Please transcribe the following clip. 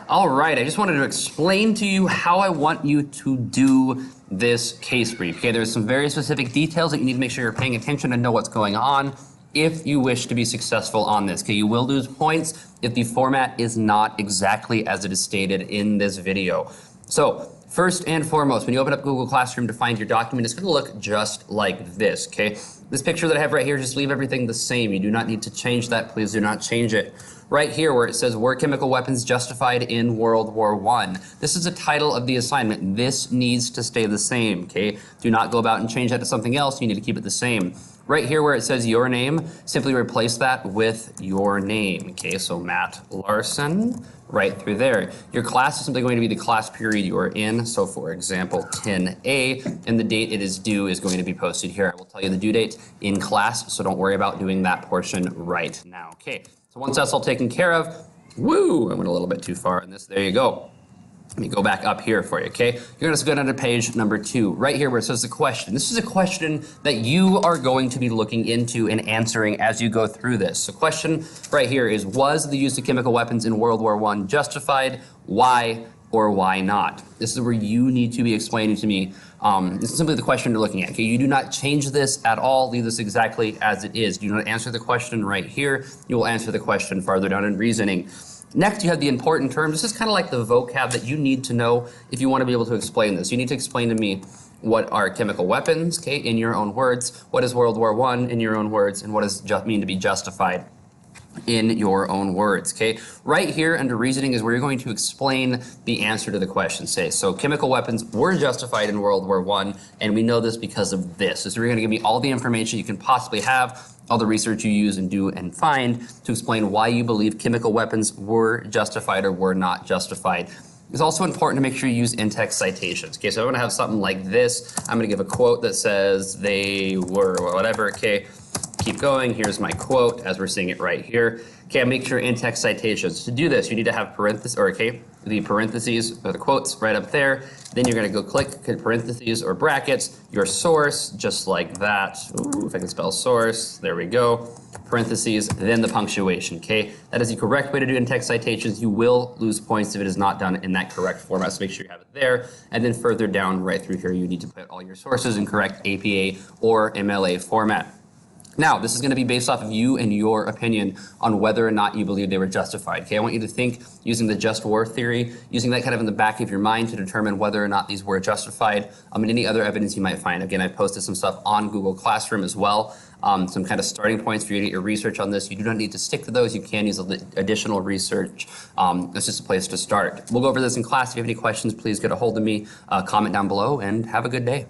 All right, I just wanted to explain to you how I want you to do this case brief. Okay, there's some very specific details that you need to make sure you're paying attention and know what's going on if you wish to be successful on this. Okay, you will lose points if the format is not exactly as it is stated in this video. So, first and foremost, when you open up Google Classroom to find your document, it's going to look just like this, okay? This picture that I have right here, just leave everything the same. You do not need to change that. Please do not change it. Right here where it says, were chemical weapons justified in World War I? This is the title of the assignment. This needs to stay the same, okay? Do not go about and change that to something else. You need to keep it the same. Right here where it says your name, simply replace that with your name, okay? So Matt Larson, right through there. Your class is simply going to be the class period you are in. So for example, 10A, and the date it is due is going to be posted here. I will tell you the due date in class, so don't worry about doing that portion right now, okay? So once that's all taken care of, woo, I went a little bit too far in this. There you go. Let me go back up here for you, okay? You're going to go down to page number 2, right here where it says the question. This is a question that you are going to be looking into and answering as you go through this. So question right here is, was the use of chemical weapons in World War I justified? Why or why not? This is where you need to be explaining to me. This is simply the question you're looking at, okay? You do not change this at all. Leave this exactly as it is. You do not answer the question right here. You will answer the question farther down in reasoning. Next, you have the important terms. This is kind of like the vocab that you need to know if you want to be able to explain this. You need to explain to me what are chemical weapons, okay, in your own words. What is World War I in your own words, and what does it mean to be justified in your own words, okay? Right here under reasoning is where you're going to explain the answer to the question. Say, so chemical weapons were justified in World War I, and we know this because of this. So you're going to give me all the information you can possibly have, all the research you use and do and find to explain why you believe chemical weapons were justified or were not justified. It's also important to make sure you use in-text citations. Okay, so I'm going to have something like this. I'm going to give a quote that says they were whatever, okay? Keep going. Here's my quote as we're seeing it right here. Okay, make sure in-text citations. To do this, you need to have parentheses, or okay, the parentheses or the quotes right up there. Then you're going to go click parentheses or brackets, your source, just like that. Ooh, if I can spell source, there we go. Parentheses, then the punctuation, okay? That is the correct way to do in-text citations. You will lose points if it is not done in that correct format, so make sure you have it there. And then further down right through here, you need to put all your sources in correct APA or MLA format. Now, this is going to be based off of you and your opinion on whether or not you believe they were justified. Okay, I want you to think using the just war theory, using that kind of in the back of your mind to determine whether or not these were justified, and any other evidence you might find. Again, I've posted some stuff on Google Classroom as well, some kind of starting points for you to get your research on this. You do not need to stick to those. You can use additional research. It's just a place to start. We'll go over this in class. If you have any questions, please get a hold of me, comment down below, and have a good day.